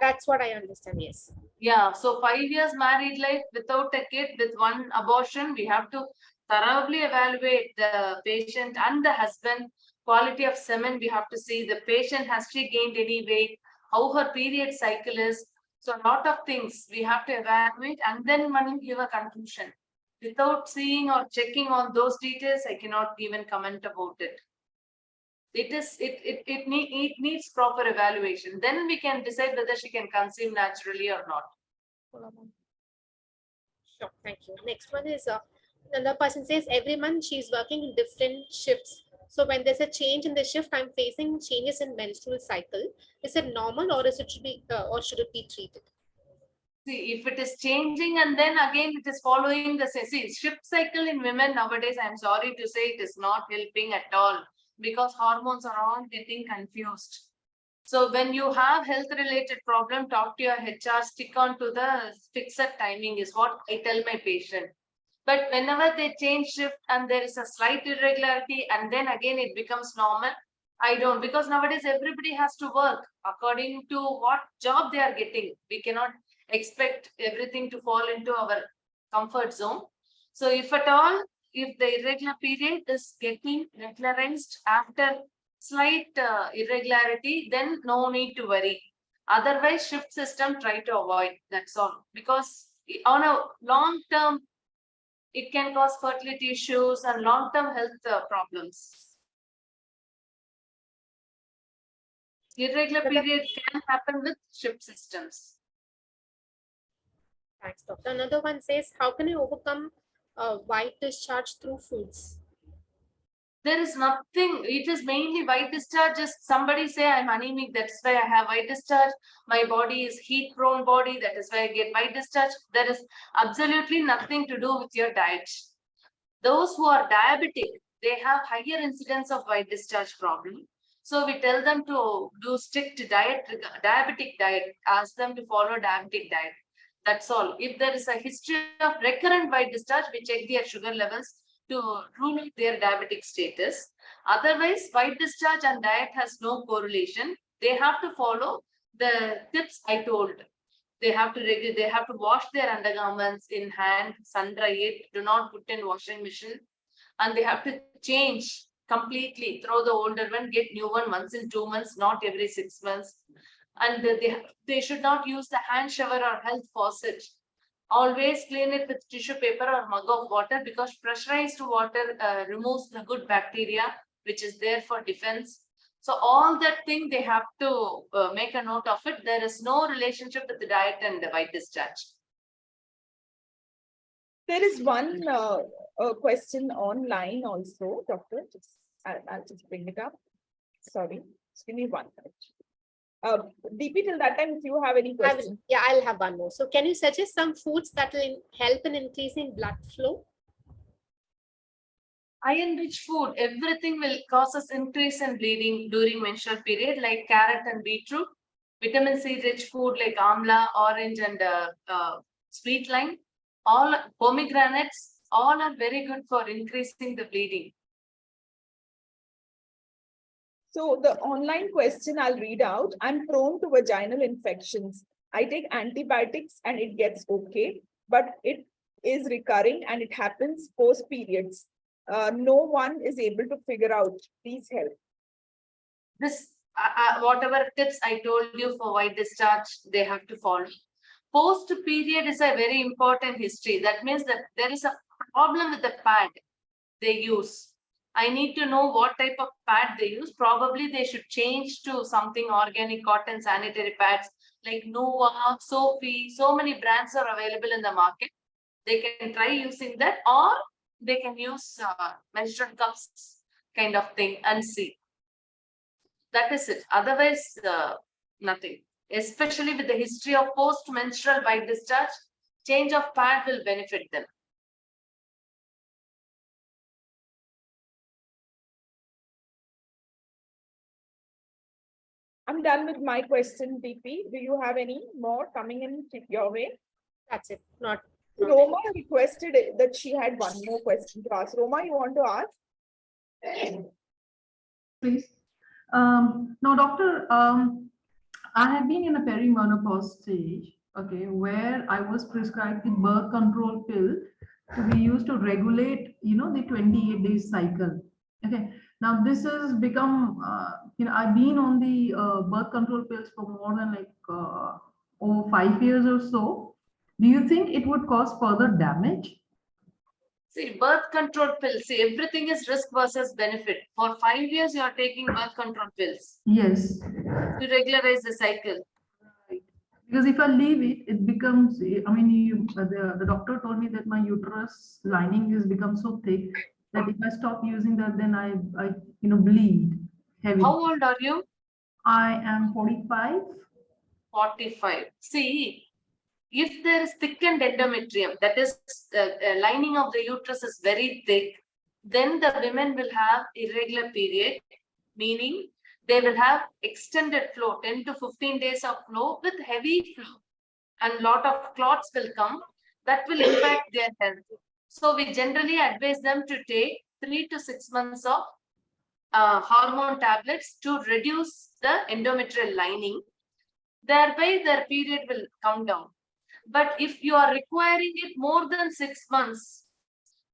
That's what I understand. Yes. Yeah. So 5 years married life without a kid, with one abortion, we have to thoroughly evaluate the patient and the husband. Quality of semen, we have to see the patient, has she gained any weight, how her period cycle is. So a lot of things we have to evaluate and then one give a conclusion. Without seeing or checking on those details, I cannot even comment about it. It needs proper evaluation. Then we can decide whether she can conceive naturally or not. Sure, thank you. Next one is another person says every month she's working in different shifts. So when there's a change in the shift, I'm facing changes in menstrual cycle. Is it normal or should it be treated? See, if it is changing and then again it is following the shift cycle in women nowadays, I'm sorry to say it is not helping at all because hormones are all getting confused. So when you have health related problem, talk to your HR, stick on to the fixed timing is what I tell my patient. But whenever they change shift and there is a slight irregularity and then again it becomes normal, I don't, because nowadays everybody has to work according to what job they are getting. We cannot expect everything to fall into our comfort zone. So if at all, if the irregular period is getting regularized after slight irregularity, then no need to worry. Otherwise, shift system try to avoid. That's all. Because on a long term, it can cause fertility issues and long term health problems. Irregular period can happen with shift systems. Thanks, doctor. Another one says, how can I overcome white discharge through foods? There is nothing, it is mainly white discharge. Just somebody say I'm anemic, that's why I have white discharge. My body is heat prone body, that is why I get white discharge. There is absolutely nothing to do with your diet. Those who are diabetic, they have higher incidence of white discharge problem. So we tell them to do strict diet, diabetic diet, ask them to follow diabetic diet. That's all. If there is a history of recurrent white discharge, we check their sugar levels to rule out their diabetic status. Otherwise, white discharge and diet has no correlation. They have to follow the tips I told. They have to wash their undergarments in hand, sun dry it, do not put in washing machine, and they have to change completely, throw the older one, get new one once in 2 months, not every 6 months. And they should not use the hand shower or health faucet. Always clean it with tissue paper or mug of water, because pressurized water removes the good bacteria which is there for defense. So all that thing they have to make a note of it. There is no relationship with the diet and the white discharge. There is one question online also, doctor. I'll just bring it up. Sorry, just give me 1 minute. DP, till that time, if you have any questions. I'll have one more. So can you suggest some foods that will help in increasing blood flow? Iron-rich food, everything will cause us increase in bleeding during menstrual period, like carrot and beetroot. Vitamin C-rich food like amla, orange, and sweet lime. All pomegranates, all are very good for increasing the bleeding. So the online question I'll read out. I'm prone to vaginal infections. I take antibiotics and it gets okay, but it is recurring and it happens post periods. No one is able to figure out. Please help. This whatever tips I told you for white discharge, they have to follow. Post period is a very important history. That means that there is a problem with the pad they use. I need to know what type of pad they use. Probably they should change to something organic cotton sanitary pads like Nova, Sophie. So many brands are available in the market. They can try using that, or they can use menstrual cups kind of thing and see. That is it. Otherwise, nothing. Especially with the history of post-menstrual white discharge, change of pad will benefit them. I'm done with my question, DP. Do you have any more coming in your way? That's it. Not Roma requested that she had one more question to ask. Roma, you want to ask? Please. Now, doctor, I have been in a perimenopause stage, okay, where I was prescribed the birth control pill to be used to regulate, the 28-day cycle. Okay. Now this has become, I've been on the birth control pills for more than over 5 years or so. Do you think it would cause further damage? See, birth control pills, see, everything is risk versus benefit. For 5 years, you are taking birth control pills. Yes. To regularize the cycle. Right. Because if I leave it, it becomes, the doctor told me that my uterus lining has become so thick that if I stop using that, then I bleed heavily. How old are you? I am 45. 45. See, if there is thickened endometrium, that is the lining of the uterus is very thick, then the women will have irregular period, meaning they will have extended flow, 10 to 15 days of flow with heavy flow, and lot of clots will come that will impact their health. So we generally advise them to take 3 to 6 months of hormone tablets to reduce the endometrial lining. Thereby their period will come down. But if you are requiring it more than 6 months,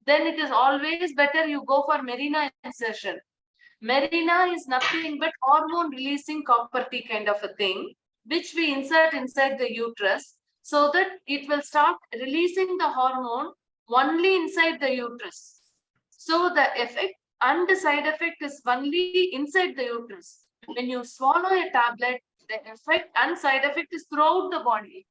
then it is always better you go for Mirena insertion. Mirena is nothing but hormone releasing copper T kind of a thing, which we insert inside the uterus so that it will start releasing the hormone only inside the uterus. So the effect and the side effect is only inside the uterus. When you swallow a tablet, the effect and side effect is throughout the body.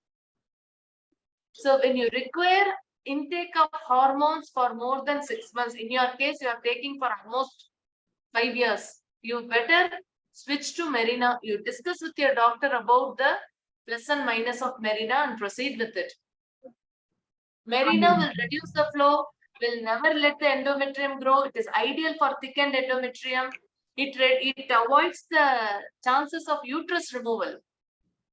So when you require intake of hormones for more than 6 months, in your case, you are taking for almost 5 years. You better switch to Marina. You discuss with your doctor about the plus and minus of Marina and proceed with it. Marina will reduce the flow, will never let the endometrium grow. It is ideal for thickened endometrium. It avoids the chances of uterus removal.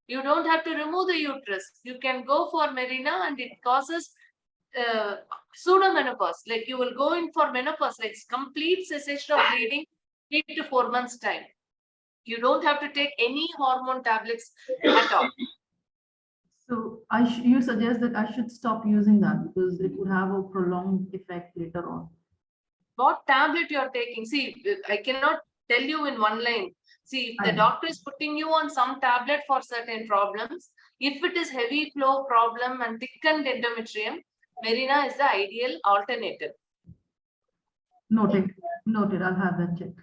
You don't have to remove the uterus. You can go for Marina and it causes pseudomenopause. Like you will go in for menopause, like complete cessation of bleeding 3 to 4 months time. You don't have to take any hormone tablets at all. So you suggest that I should stop using that because it would have a prolonged effect later on. What tablet you're taking? See, I cannot tell you in one line. See, if the doctor is putting you on some tablet for certain problems, if it is heavy flow problem and thickened endometrium, Marina is the ideal alternative. Noted. Noted. I'll have that checked.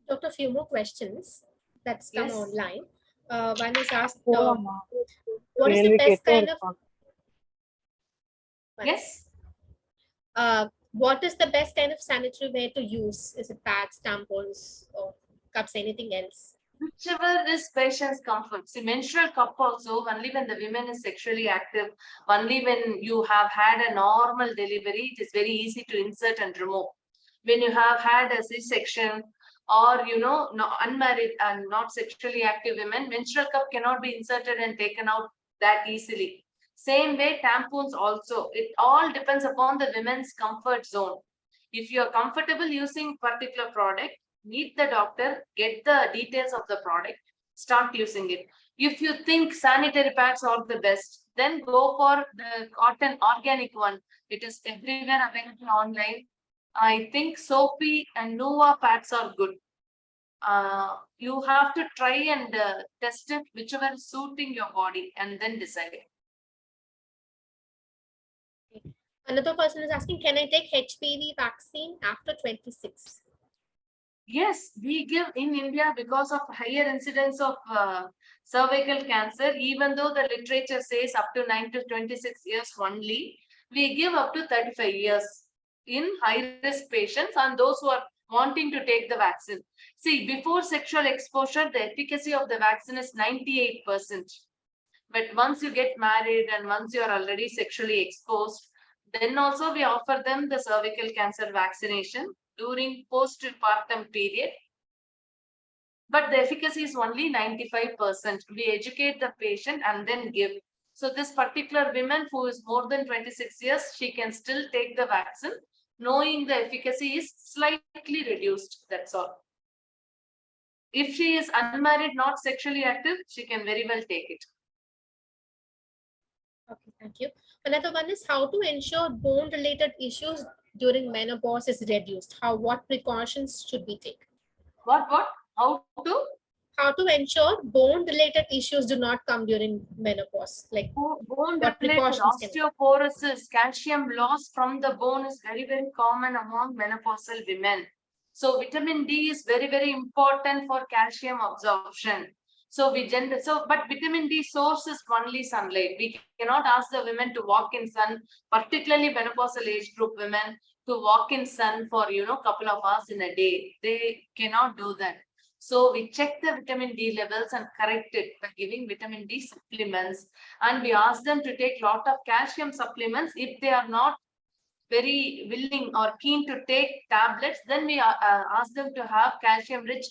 Doctor, a few more questions that's come Yes. online. One is asked, what is the best kind of... Yes. What is the best kind of sanitary ware to use? Is it pads, tampons, or cups, anything else? Whichever is patient's comfort. See, menstrual cup also, only when the woman is sexually active, only when you have had a normal delivery, it is very easy to insert and remove. When you have had a C-section or, unmarried and not sexually active women, menstrual cup cannot be inserted and taken out that easily. Same way, tampons also. It all depends upon the women's comfort zone. If you are comfortable using particular product, meet the doctor, get the details of the product, start using it. If you think sanitary pads are the best, then go for the cotton organic one. It is everywhere available online. I think soapy and Nova pads are good. You have to try and test it, whichever is suiting your body, and then decide. Another person is asking, can I take HPV vaccine after 26? Yes, we give in India because of higher incidence of cervical cancer, even though the literature says up to 9 to 26 years only, we give up to 35 years in high-risk patients and those who are wanting to take the vaccine. See, before sexual exposure, the efficacy of the vaccine is 98%. But once you get married and once you are already sexually exposed, then also we offer them the cervical cancer vaccination during postpartum period. But the efficacy is only 95%. We educate the patient and then give. So this particular woman who is more than 26 years, she can still take the vaccine, knowing the efficacy is slightly reduced. That's all. If she is unmarried, not sexually active, she can very well take it. Okay, thank you. Another one is how to ensure bone-related issues during menopause is reduced. What precautions should we take? What? How to? How to ensure bone-related issues do not come during menopause? Like bone-related osteoporosis, calcium loss from the bone is very, very common among menopausal women. So vitamin D is very, very important for calcium absorption. But vitamin D source is only sunlight. We cannot ask the women to walk in sun, particularly menopausal age group women, to walk in sun for couple of hours in a day. They cannot do that. So we check the vitamin D levels and correct it by giving vitamin D supplements. And we ask them to take a lot of calcium supplements. If they are not very willing or keen to take tablets, then we ask them to have calcium-rich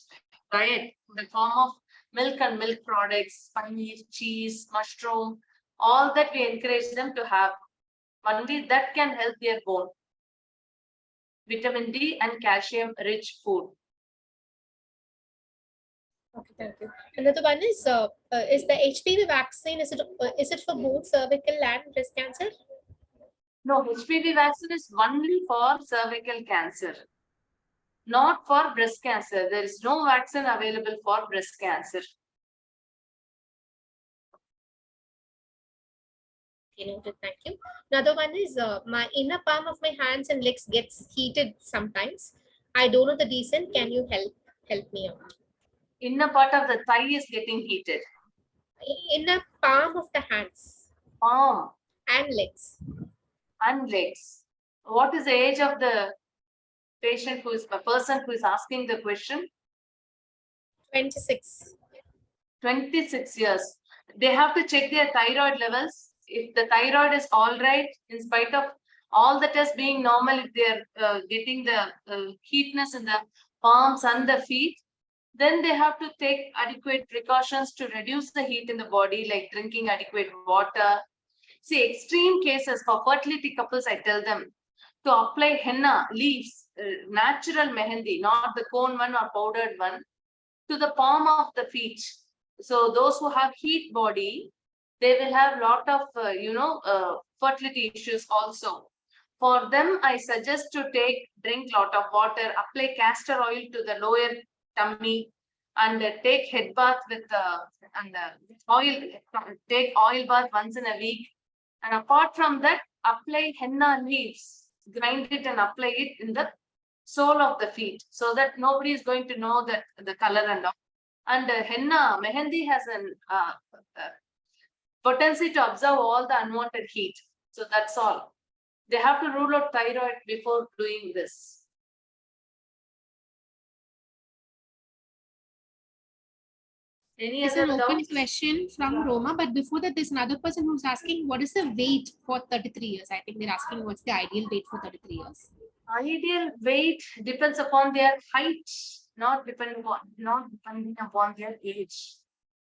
diet in the form of milk and milk products, paneer, cheese, mushroom, all that we encourage them to have. Only that can help their bone. Vitamin D and calcium-rich food. Okay, thank you. Another one is the HPV vaccine, is it for both cervical and breast cancer? No, HPV vaccine is only for cervical cancer, not for breast cancer. There is no vaccine available for breast cancer. Okay, noted, thank you. Another one is my inner palm of my hands and legs gets heated sometimes. I don't know the reason. Can you help me out? Inner part of the thigh is getting heated. Inner palm of the hands. Palm. And legs. And legs. What is the age of the patient who is a person who is asking the question? 26. 26 years. They have to check their thyroid levels. If the thyroid is all right, in spite of all the tests being normal, if they are getting the heatness in the palms and the feet, then they have to take adequate precautions to reduce the heat in the body, like drinking adequate water. See, extreme cases for fertility couples, I tell them to apply henna leaves, natural mehendi, not the cone one or powdered one, to the palm of the feet. So those who have heat body, they will have lot of, fertility issues also. For them, I suggest to drink lot of water, apply castor oil to the lower tummy, and take head bath with oil, take oil bath once in a week. And apart from that, apply henna leaves, grind it and apply it in the sole of the feet, so that nobody is going to know that the color and all. And henna, mehendi has an potency to absorb all the unwanted heat. So that's all. They have to rule out thyroid before doing this. Any It's other an open doubts? question from Roma, but before that, there's another person who's asking what is the weight for 33 years? I think they're asking what's the ideal weight for 33 years. Ideal weight depends upon their height, not depending upon their age.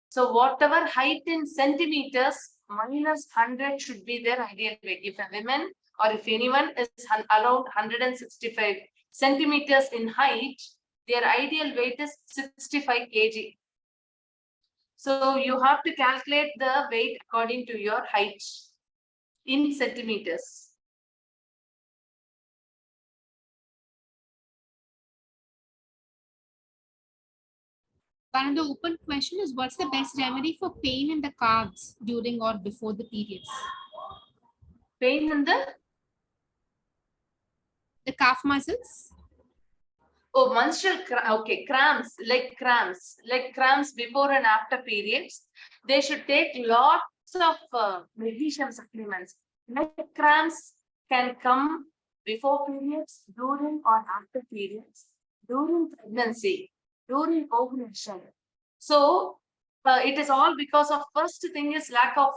So whatever height in centimeters minus 100 should be their ideal weight. If a woman or if anyone is around 165 centimeters in height, their ideal weight is 65 kg. So you have to calculate the weight according to your height in centimeters. One of the open question is what's the best remedy for pain in the calves during or before the periods? Pain in the calf muscles? Oh, menstrual cramps, leg cramps before and after periods. They should take lots of magnesium supplements. Leg cramps can come before periods, during or after periods, during pregnancy, during ovulation. So it is all because of, first thing is lack of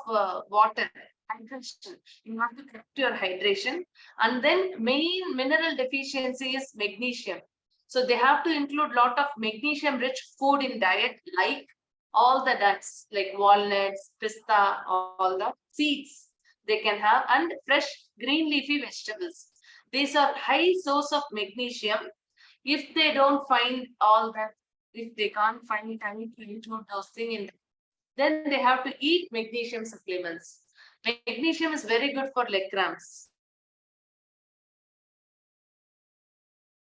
water, hydration. You have to correct your hydration. And then main mineral deficiency is magnesium. So they have to include lot of magnesium rich food in diet, like all the nuts, like walnuts, pista, all the seeds they can have, and fresh green leafy vegetables. These are high source of magnesium. If they don't find all that, if they can't find time to include those things in, then they have to eat magnesium supplements. Magnesium is very good for leg cramps.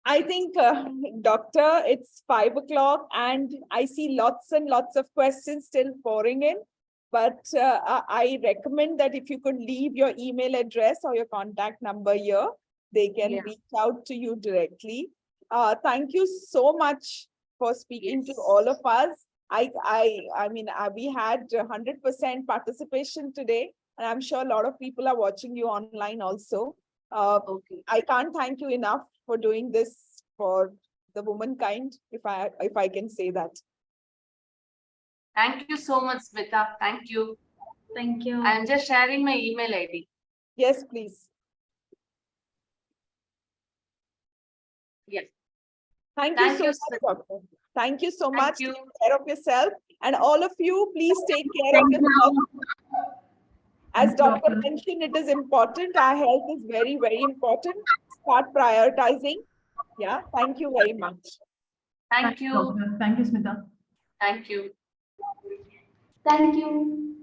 I think, doctor, it's 5 o'clock and I see lots and lots of questions still pouring in. But I recommend that if you could leave your email address or your contact number here, they can reach out to you directly. Thank you so much for speaking to all of us. I mean, we had 100% participation today, and I'm sure a lot of people are watching you online also. I can't thank you enough for doing this for the womankind, if I can say that. Thank you so much, Smita. Thank you. Thank you. I'm just sharing my email ID. Yes, please. Yes. Thank you so much, doctor. Thank you so much. You. Take care of yourself. And all of you, please take care of yourself. As doctor mentioned, it is important. Our health is very, very important. Start prioritizing. Yeah, thank you very much. Thank you. Thank you, Smita. Thank you. Thank you.